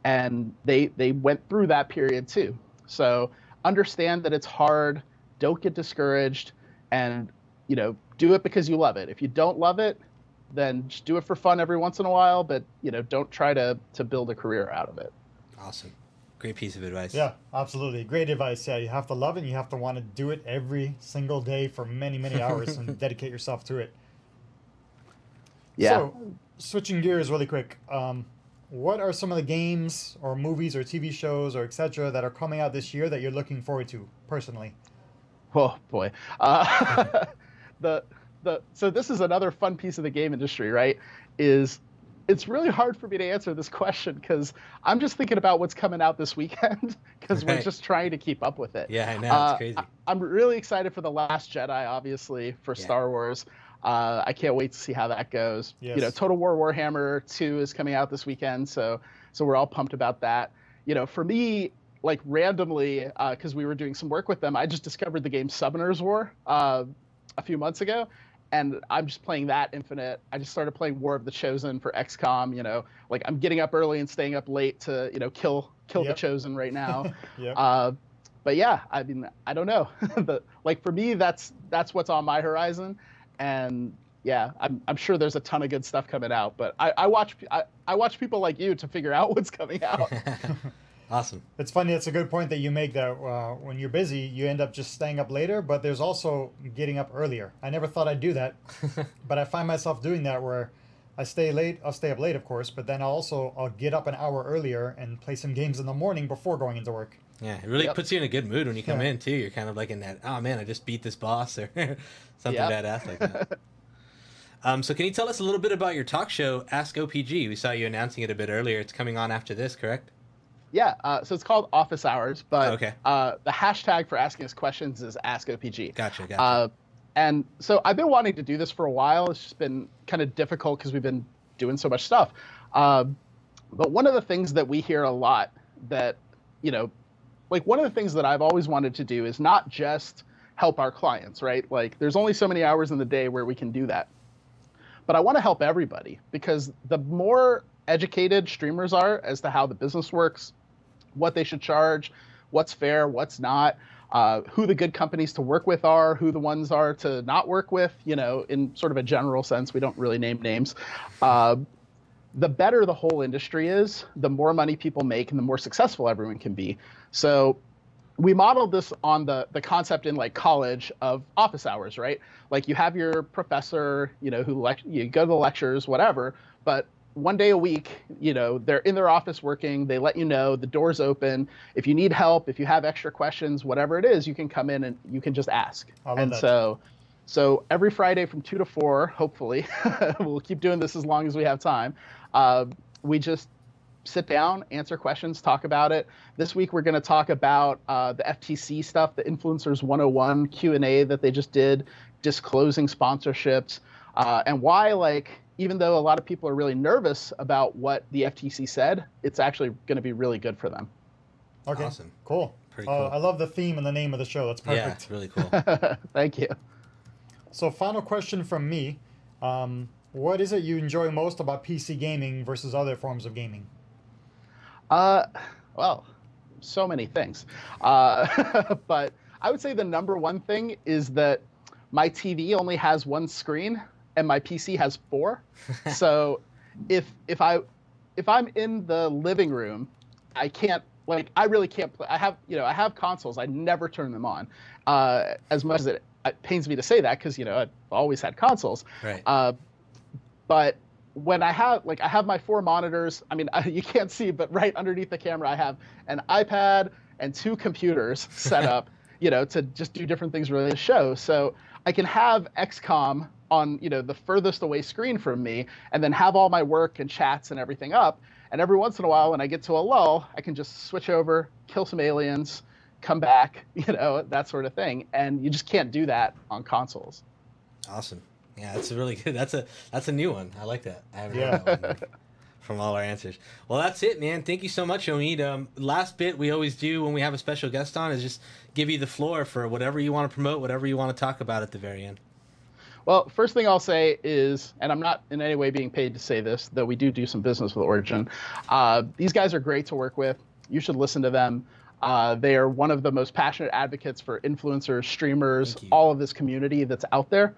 And they went through that period too. So understand that it's hard. Don't get discouraged, and, you know, do it because you love it. If you don't love it, then just do it for fun every once in a while, but, you know, don't try to build a career out of it. Awesome. Great piece of advice. Yeah, absolutely. Great advice. Yeah, you have to love it, and you have to want to do it every single day for many hours and dedicate yourself to it. Yeah. So, switching gears really quick, what are some of the games or movies or TV shows or etc. that are coming out this year that you're looking forward to personally? Oh boy. So this is another fun piece of the game industry, right? It's really hard for me to answer this question because I'm just thinking about what's coming out this weekend, because we're just trying to keep up with it. Yeah, I know. It's crazy. I'm really excited for The Last Jedi, obviously, for Star Wars. I can't wait to see how that goes. Yes. You know, Total War Warhammer 2 is coming out this weekend, so we're all pumped about that. You know, for me, like, randomly, because we were doing some work with them, I just discovered the game Summoner's War a few months ago, and I'm just playing that infinite. I just started playing War of the Chosen for XCOM. You know, like, I'm getting up early and staying up late to, you know, kill the Chosen right now. But yeah, I mean, I don't know. Like, for me, that's what's on my horizon, and yeah, I'm sure there's a ton of good stuff coming out. But I watch people like you to figure out what's coming out. Awesome. It's funny. It's a good point that you make, that when you're busy, you end up just staying up later, but there's also getting up earlier. I never thought I'd do that, but I find myself doing that, where I stay late. I'll stay up late, of course, but then I'll get up an hour earlier and play some games in the morning before going into work. Yeah, it really puts you in a good mood when you come in, too. You're kind of like in that, oh, man, I just beat this boss, or something badass like that. So can you tell us a little bit about your talk show, Ask OPG? We saw you announcing it a bit earlier. It's coming on after this, correct? Yeah, so it's called Office Hours, but the hashtag for asking us questions is AskOPG. Gotcha. And so I've been wanting to do this for a while. It's just been kind of difficult because we've been doing so much stuff. But one of the things that we hear a lot that, you know, like, one of the things that I've always wanted to do is not just help our clients, right? Like, there's only so many hours in the day where we can do that. But I want to help everybody, because the more educated streamers are as to how the business works, what they should charge, what's fair, what's not, who the good companies to work with are, who the ones are to not work with, you know, in sort of a general sense. We don't really name names. The better the whole industry is, the more money people make and the more successful everyone can be. So we modeled this on the concept in, like, college of office hours, right? Like, you have your professor, you know, you go to the lectures, whatever, but one day a week, you know, they're in their office working, they let you know, the door's open. If you need help, if you have extra questions, whatever it is, you can come in and you can just ask. And so every Friday from 2 to 4, hopefully, we'll keep doing this as long as we have time. We just sit down, answer questions, talk about it. This week we're going to talk about the FTC stuff, the Influencers 101 Q&A that they just did, disclosing sponsorships, and why, like, even though a lot of people are really nervous about what the FTC said, it's actually going to be really good for them. Okay, Awesome. cool. Pretty cool. I love the theme and the name of the show. That's Yeah, perfect. it's really cool. Thank you. So final question from me. What is it you enjoy most about PC gaming versus other forms of gaming? Well, so many things. But I would say the number one thing is that my TV only has one screen and my PC has four. So if I'm in the living room, I really can't play. I have consoles. I never turn them on. As much as it pains me to say that, because I've always had consoles. Right. But when I have my four monitors. I mean, you can't see, but right underneath the camera, I have an iPad and two computers set up, to just do different things related to the show. So I can have XCOM on, the furthest away screen from me, and then have all my work and chats and everything up. And every once in a while, when I get to a lull, I can just switch over, kill some aliens, come back, that sort of thing. And you just can't do that on consoles. Awesome. Yeah, that's really good. That's a new one. I like that. I haven't heard Yeah. that one from all our answers. Well, that's it, man. Thank you so much, Omeed. Last bit we always do when we have a special guest on is just give you the floor for whatever you want to promote, whatever you want to talk about at the very end. Well, first thing I'll say is, and I'm not in any way being paid to say this, though we do some business with Origin. These guys are great to work with. You should listen to them. They are one of the most passionate advocates for influencers, streamers, all of this community that's out there.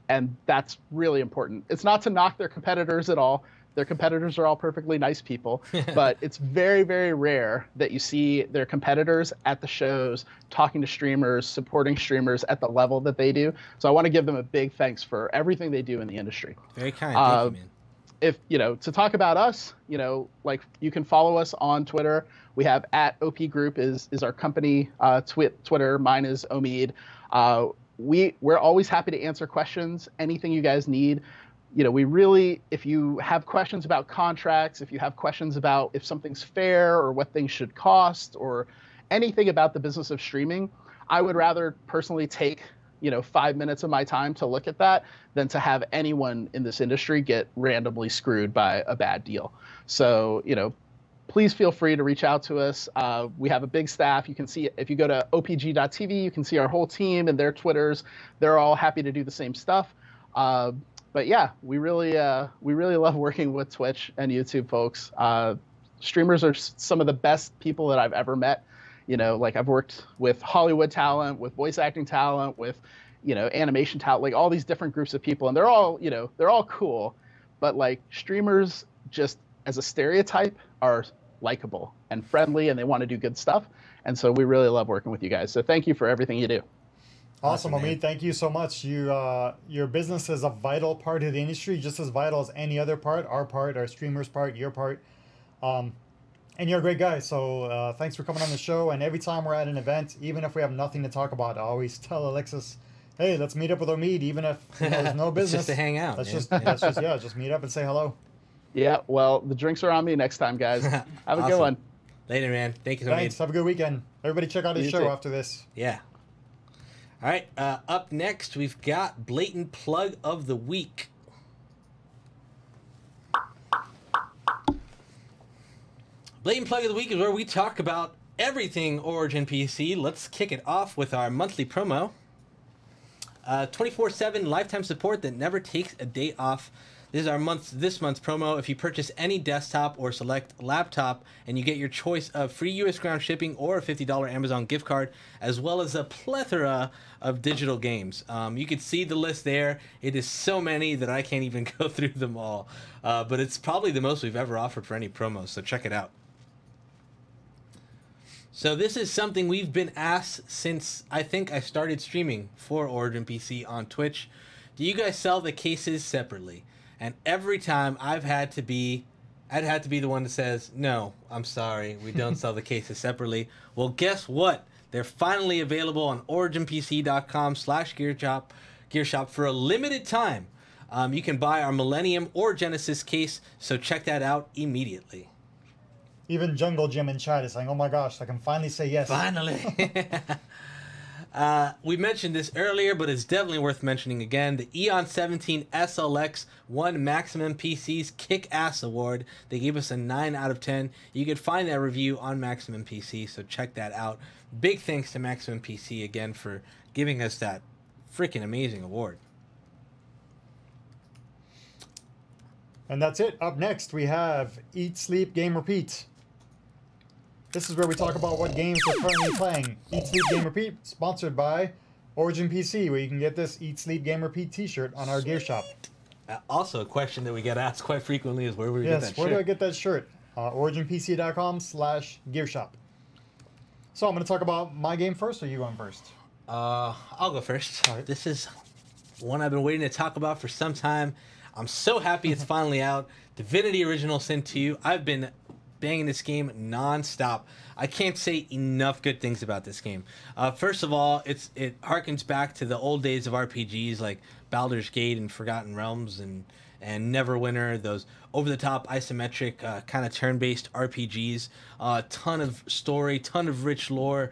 And that's really important. It's not to knock their competitors at all. Their competitors are all perfectly nice people, but it's very, very rare that you see their competitors at the shows talking to streamers, supporting streamers at the level that they do. So I want to give them a big thanks for everything they do in the industry. Very kind. Thank you, man. If, to talk about us, like you can follow us on Twitter. We have @OP Group is our company Twitter. Mine is Omeed. We're always happy to answer questions, anything you guys need. If you have questions about contracts, if you have questions about if something's fair or what things should cost or anything about the business of streaming, I would rather personally take, 5 minutes of my time to look at that than to have anyone in this industry get randomly screwed by a bad deal. So, please feel free to reach out to us. We have a big staff. You can see, if you go to opg.tv, you can see our whole team and their Twitters. They're all happy to do the same stuff. But yeah, we really love working with Twitch and YouTube folks. Streamers are some of the best people that I've ever met. Like I've worked with Hollywood talent, with voice acting talent, with, animation talent, like all these different groups of people, and they're all cool. But like streamers, just as a stereotype, are likable and friendly, and they want to do good stuff. And so we really love working with you guys. So thank you for everything you do. Awesome, man. Omeed. Thank you so much. Your business is a vital part of the industry, just as vital as any other part, our streamers' part, your part. And you're a great guy, so thanks for coming on the show. And every time we're at an event, even if we have nothing to talk about, I always tell Alexis, hey, let's meet up with Omeed, even if there's no business. Just to hang out. Let's man. just meet up and say hello. Yeah, well, the drinks are on me next time, guys. Have a good one. Later, man. Thank you, Thanks. Omeed. Have a good weekend. Everybody check out his show too. after this. Yeah. All right. Up next, we've got Blatant Plug of the Week. Blatant Plug of the Week is where we talk about everything Origin PC. Let's kick it off with our monthly promo. 24/7 lifetime support that never takes a day off. This is this month's promo. If you purchase any desktop or select laptop, and you get your choice of free US ground shipping or a $50 Amazon gift card, as well as a plethora of digital games. You can see the list there. It is so many that I can't even go through them all. But it's probably the most we've ever offered for any promos, so check it out. So this is something we've been asked since I think I started streaming for Origin PC on Twitch. Do you guys sell the cases separately? And every time I'd had to be the one that says, no, I'm sorry, we don't sell the cases separately. Well, guess what? They're finally available on originpc.com/gearshop for a limited time. You can buy our Millennium or Genesis case, so check that out immediately. Even Jungle Jim in chat is saying, "Oh my gosh, I can finally say yes." Finally. We mentioned this earlier, but it's definitely worth mentioning again. The Eon 17 SLX won Maximum PC's Kick-Ass Award. They gave us a 9 out of 10. You can find that review on Maximum PC, so check that out. Big thanks to Maximum PC again for giving us that freaking amazing award. And that's it. Up next, we have Eat, Sleep, Game, Repeat. This is where we talk about what games we're currently playing. Eat, Sleep, Game, Repeat, sponsored by Origin PC, where you can get this Eat, Sleep, Game, Repeat t-shirt on our gear shop. Also, a question that we get asked quite frequently is where do we get that shirt? Yes, where do I get that shirt? OriginPC.com/gearshop. So I'm going to talk about my game first, or you going first? I'll go first. All right. This is one I've been waiting to talk about for some time. I'm so happy it's finally out. Divinity Original Sin 2. I've been banging this game non-stop. I can't say enough good things about this game. First of all, it harkens back to the old days of RPGs like Baldur's Gate and Forgotten Realms and Neverwinter, those over-the-top isometric kind of turn-based RPGs. Ton of story, ton of rich lore,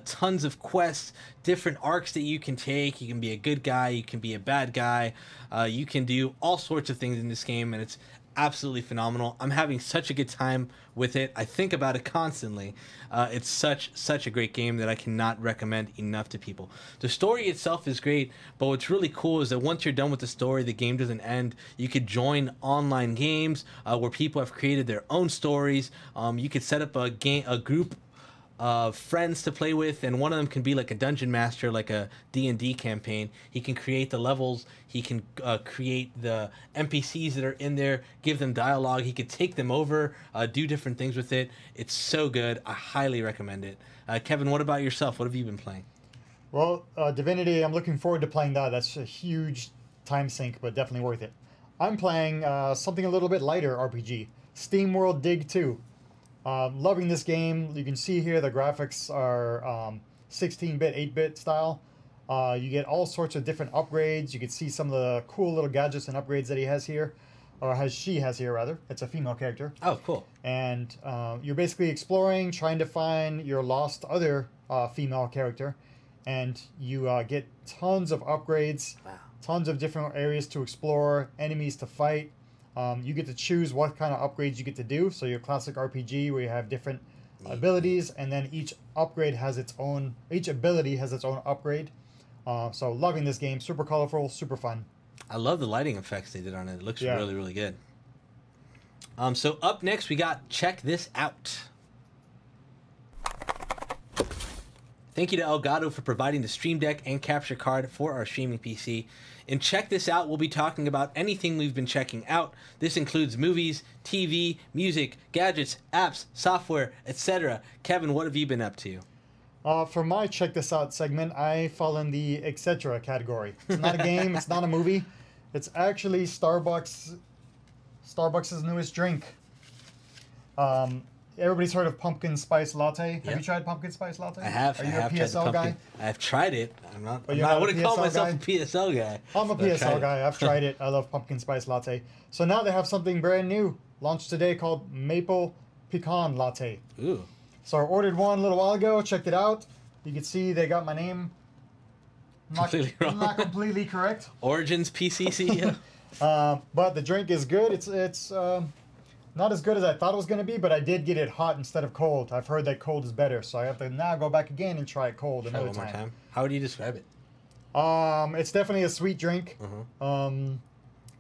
tons of quests, different arcs that you can take. You can be a good guy, you can be a bad guy, you can do all sorts of things in this game, and it's absolutely phenomenal. I'm having such a good time with it. I think about it constantly. It's such a great game that I cannot recommend enough to people. The story itself is great, but what's really cool is that once you're done with the story, the game doesn't end. You could join online games where people have created their own stories. You could set up a group of friends to play with, and one of them can be like a dungeon master, like a D&D campaign. He can create the levels, he can create the NPCs that are in there, give them dialogue, he could take them over, do different things with it. It's so good. I highly recommend it. Kevin, what about yourself? What have you been playing? Well, Divinity, I'm looking forward to playing that. That's a huge time sink, but definitely worth it. I'm playing something a little bit lighter RPG, Steamworld Dig 2. Loving this game. You can see here the graphics are 16-bit, 8-bit style. You get all sorts of different upgrades. You can see some of the cool little gadgets and upgrades that he has here, or she has here rather. It's a female character. Oh, cool. And you're basically exploring, trying to find your lost other female character, and you get tons of upgrades, Wow. tons of different areas to explore, enemies to fight. You get to choose what kind of upgrades you get to do. So your classic RPG where you have different abilities, and then each ability has its own upgrade. So loving this game, super colorful, super fun. I love the lighting effects they did on it. It looks Yeah. really, really good. So up next, we got Check This Out. Thank you to Elgato for providing the Stream Deck and capture card for our streaming PC. And Check This Out, we'll be talking about anything we've been checking out. This includes movies, TV, music, gadgets, apps, software, etc. Kevin, what have you been up to? For my Check This Out segment, I fall in the etc. category. It's not a game, it's not a movie. It's actually Starbucks' newest drink. Everybody's heard of pumpkin spice latte. Yep. Have you tried pumpkin spice latte? I have. Are I you have a tried the PSL guy? pumpkin. I've tried it. I'm not. But you're I not a wouldn't call PSL myself guy? a PSL guy. I'm a but I've tried PSL it. guy. I've tried it. I love pumpkin spice latte. So now they have something brand new launched today called Maple Pecan Latte. Ooh. So I ordered one a little while ago. Checked it out. You can see they got my name. Completely wrong. Not completely correct. Origins PCC. But the drink is good. It's not as good as I thought it was going to be, but I did get it hot instead of cold. I've heard that cold is better, so I have to now go back again and try it cold Try another one more time. time. How would you describe it? It's definitely a sweet drink. And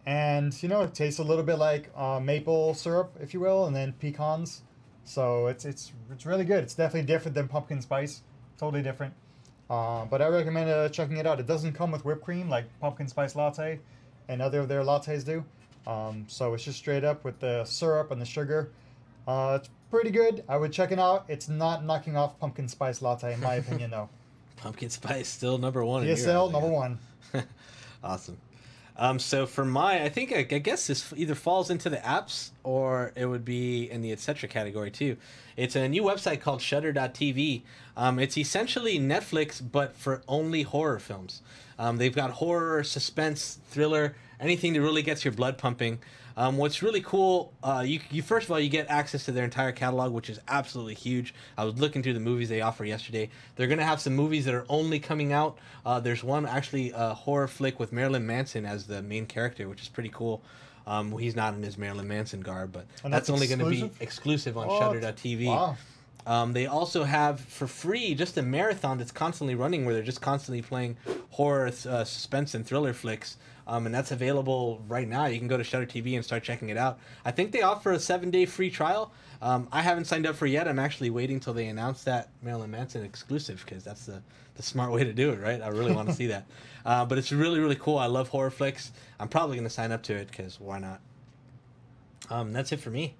you know, it tastes a little bit like maple syrup, if you will, and then pecans. So it's really good. It's definitely different than pumpkin spice. Totally different. But I recommend checking it out. It doesn't come with whipped cream like pumpkin spice latte and other of their lattes do. So it's just straight up with the syrup and the sugar. It's pretty good. I would check it out. It's not knocking off pumpkin spice latte in my opinion though. Pumpkin spice still number one. in your PSL eyes, number yeah. one. Awesome. So for I guess this either falls into the apps or it would be in the etc. category too. It's a new website called Shudder Tv. It's essentially Netflix but for only horror films. They've got horror, suspense, thriller, anything that really gets your blood pumping. What's really cool, you first of all, you get access to their entire catalog, which is absolutely huge. I was looking through the movies they offer yesterday. They're going to have some movies that are only coming out. There's one, actually, a horror flick with Marilyn Manson as the main character, which is pretty cool. He's not in his Marilyn Manson garb, but that's only going to be exclusive on Shudder Tv. Wow. They also have, for free, just a marathon that's constantly running where they're just constantly playing horror, suspense, and thriller flicks. And that's available right now. You can go to Shudder TV and start checking it out. I think they offer a 7-day free trial. I haven't signed up for it yet. I'm actually waiting till they announce that Marilyn Manson exclusive, because that's the smart way to do it, right? I really want to see that. But it's really, really cool. I love horror flicks. I'm probably going to sign up to it, because why not? That's it for me.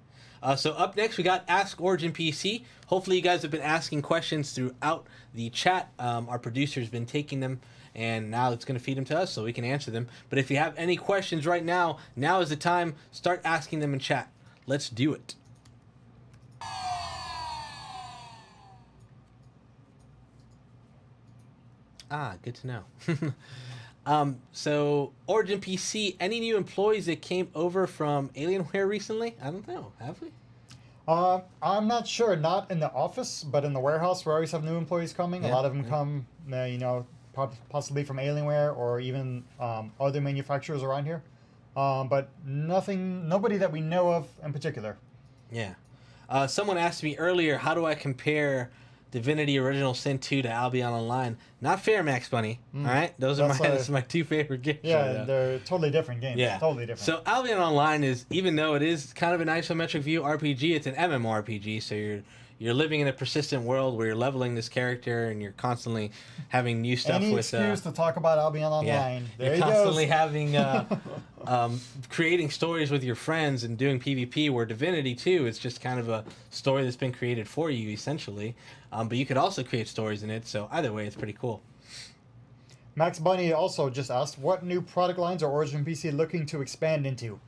So up next, we got Ask Origin PC. Hopefully you guys have been asking questions throughout the chat. Our producer's been taking them, and now it's going to feed them to us so we can answer them. But if you have any questions right now, now is the time. Start asking them in chat. Let's do it. Ah, good to know. So Origin PC, any new employees that came over from Alienware recently? I don't know. Have we? I'm not sure. Not in the office, but in the warehouse, we always have new employees coming. Yeah, A lot of them come, you know, possibly from Alienware or even other manufacturers around here. But nobody that we know of in particular. Yeah. Someone asked me earlier, how do I compare Divinity Original Sin 2 to Albion Online? Not fair, Max Bunny. All right? Those are my two favorite games. Yeah, right, they're totally different games. Yeah. Totally different. So Albion Online is, even though it is kind of an isometric view RPG, it's an MMORPG, so you're living in a persistent world where you're leveling this character and you're constantly having new stuff Any with excuse to talk about Albion Online. Yeah, There you're he constantly goes. having creating stories with your friends and doing PvP, where Divinity 2, it's just kind of a story that's been created for you, essentially. But you could also create stories in it, so either way, it's pretty cool. Max Bunny also just asked, what new product lines are Origin PC looking to expand into?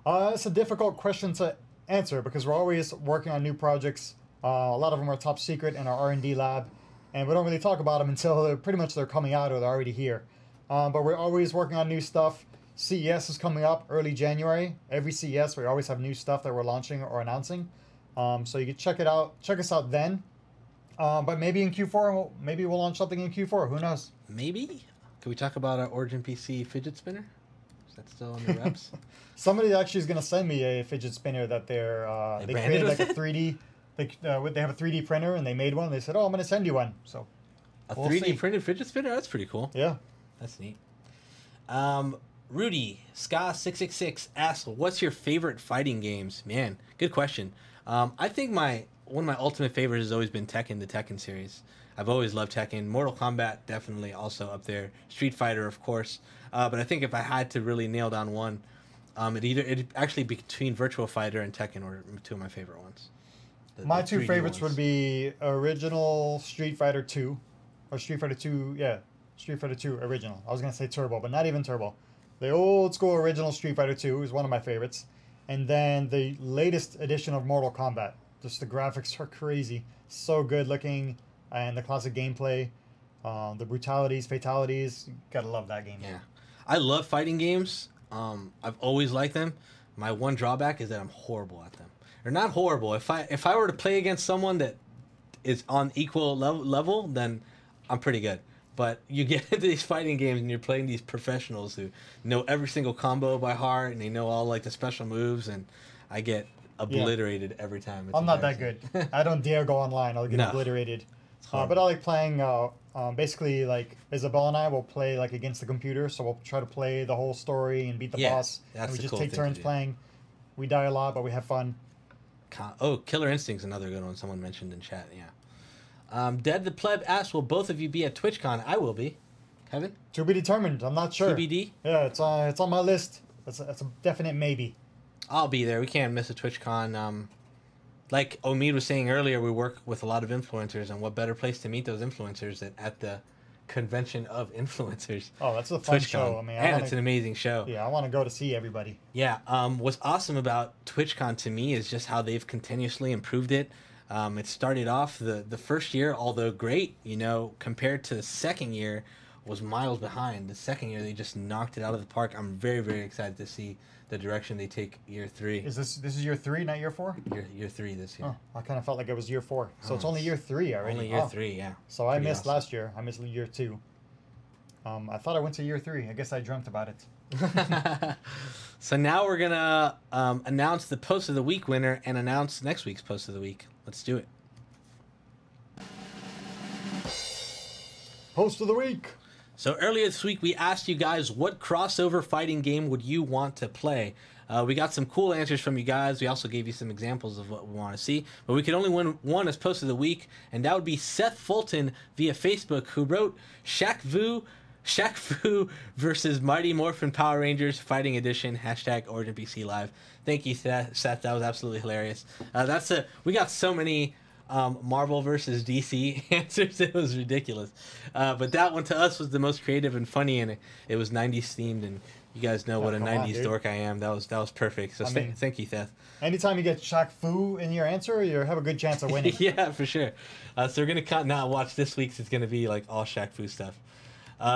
It's a difficult question to answer because we're always working on new projects. A lot of them are top secret in our R&D lab, and we don't really talk about them until they're coming out or they're already here. But we're always working on new stuff. CES is coming up early January. Every CES, we always have new stuff that we're launching or announcing. So you can check it out. Check us out then. But maybe in Q4, maybe we'll launch something in Q4. Who knows? Maybe? Can we talk about our Origin PC fidget spinner? Is that still on the reps? Somebody actually is going to send me a fidget spinner that they created like a 3D. They have a 3D printer and they made one. They said, "Oh, I'm going to send you one." So we'll 3D see. Printed fidget spinner? That's pretty cool. Yeah, that's neat. Rudy Ska666 asks, "What's your favorite fighting games?" Man, good question. I think one of my ultimate favorites has always been Tekken, the Tekken series. I've always loved Tekken. Mortal Kombat, definitely also up there. Street Fighter, of course. But I think if I had to really nail down one, it'd actually be between Virtua Fighter and Tekken were two of my favorite ones. My two favorites would be original Street Fighter 2, or Street Fighter 2, yeah, Street Fighter 2 original. I was going to say Turbo, but not even Turbo. The old school original Street Fighter 2 is one of my favorites. And then the latest edition of Mortal Kombat. Just the graphics are crazy. So good looking. And the classic gameplay. The brutalities, fatalities. Gotta love that game. Yeah. I love fighting games. I've always liked them. My one drawback is that I'm horrible at them. Or not horrible. If I were to play against someone that is on equal level, then I'm pretty good. But you get into these fighting games and you're playing these professionals who know every single combo by heart and they know all like the special moves, and I get obliterated every time. I'm not that good. I don't dare go online. I'll get obliterated. But I like playing. Basically, like Isabel and I will play like against the computer, so we'll try to play the whole story and beat the boss. And we just take turns playing. We die a lot, but we have fun. Killer Instinct's another good one someone mentioned in chat. Yeah. Dead the Pleb asks, will both of you be at TwitchCon? I will be. Kevin? To be determined. I'm not sure. TBD? Yeah, it's on my list. That's a definite maybe. I'll be there. We can't miss a TwitchCon. Like Omeed was saying earlier, we work with a lot of influencers, and what better place to meet those influencers than at the convention of influencers? Oh, that's a fun TwitchCon. show. I mean, it's an amazing show. Yeah, I want to go to see everybody. Yeah. What's awesome about TwitchCon to me is just how they've continuously improved it. It started off the first year, although great, compared to the second year, was miles behind. The second year, they just knocked it out of the park. I'm very, very excited to see the direction they take year 3. Is this year 3, not year 4? Year 3 this year. Oh, I kind of felt like it was year 4. So Oh, it's only year 3 already. Only year 3, yeah. So I Pretty missed awesome. last year. I missed year 2. I thought I went to year 3. I guess I dreamt about it. So now we're gonna announce the Post of the Week winner and announce next week's Post of the Week. Let's do it. Post of the week. So earlier this week, we asked you guys what crossover fighting game would you want to play. We got some cool answers from you guys. We also gave you some examples of what we want to see. But we could only win one as Post of the Week, and that would be Seth Fulton via Facebook, who wrote Shaq Fu versus Mighty Morphin Power Rangers Fighting Edition, #Origin PC Live. Thank you, Seth. That was absolutely hilarious. We got so many Marvel versus DC answers. It was ridiculous. But that one to us was the most creative and funny, and it was 90s themed, and you guys know what a 90s dork I am. That was perfect. So thank you, Seth. Anytime you get Shaq Fu in your answer, you have a good chance of winning. Yeah, for sure. So we're gonna now watch this week's. It's gonna be like all Shaq Fu stuff.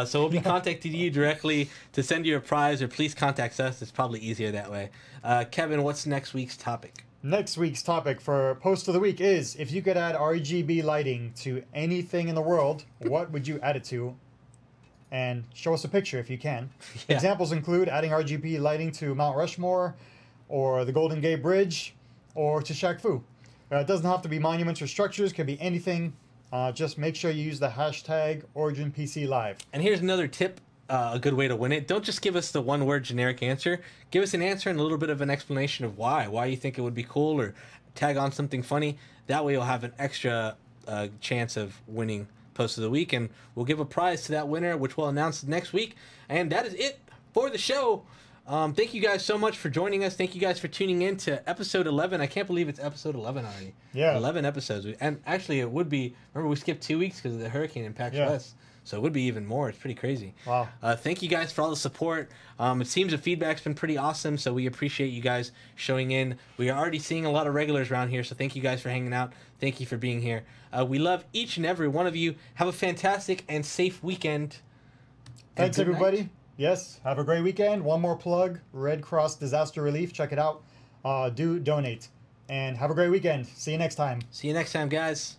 So we'll be contacting you directly to send you a prize, or please contact us. It's probably easier that way. Kevin, what's next week's topic? Next week's topic for Post of the Week is, if you could add RGB lighting to anything in the world, what would you add it to? And show us a picture if you can. Yeah. Examples include adding RGB lighting to Mount Rushmore, or the Golden Gate Bridge, or to Shaq Fu. It doesn't have to be monuments or structures. It could be anything. Just make sure you use the #OriginPCLive. And here's another tip, a good way to win it. Don't just give us the one-word generic answer. Give us an answer and a little bit of an explanation of why you think it would be cool, or tag on something funny. That way you'll have an extra chance of winning Post of the Week, and we'll give a prize to that winner, which we'll announce next week. And that is it for the show. Thank you guys so much for joining us. Thank you guys for tuning in to episode 11. I can't believe it's episode 11 already. Yeah. 11 episodes. And actually, it would be, remember, we skipped 2 weeks because of the hurricane in PAX West. So it would be even more. It's pretty crazy. Wow. Thank you guys for all the support. It seems the feedback's been pretty awesome, so we appreciate you guys showing in. We are already seeing a lot of regulars around here, so thank you guys for hanging out. Thank you for being here. We love each and every one of you. Have a fantastic and safe weekend. Thanks, good everybody. night. Yes, have a great weekend. One more plug, Red Cross Disaster Relief. Check it out. Do donate. And have a great weekend. See you next time. See you next time, guys.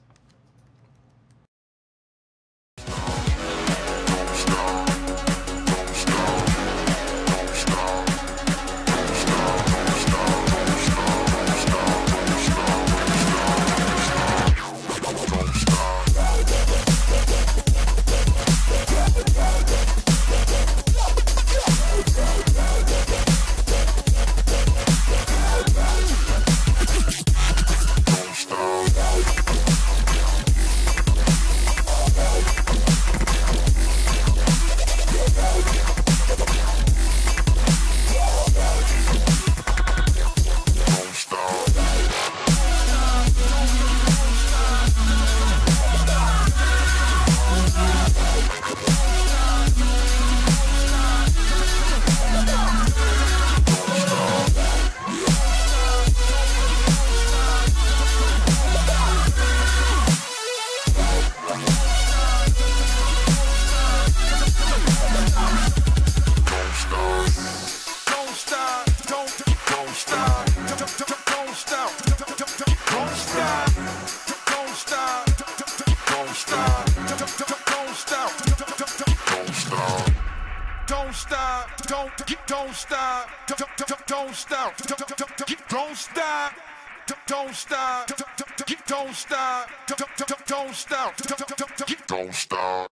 Don't stop.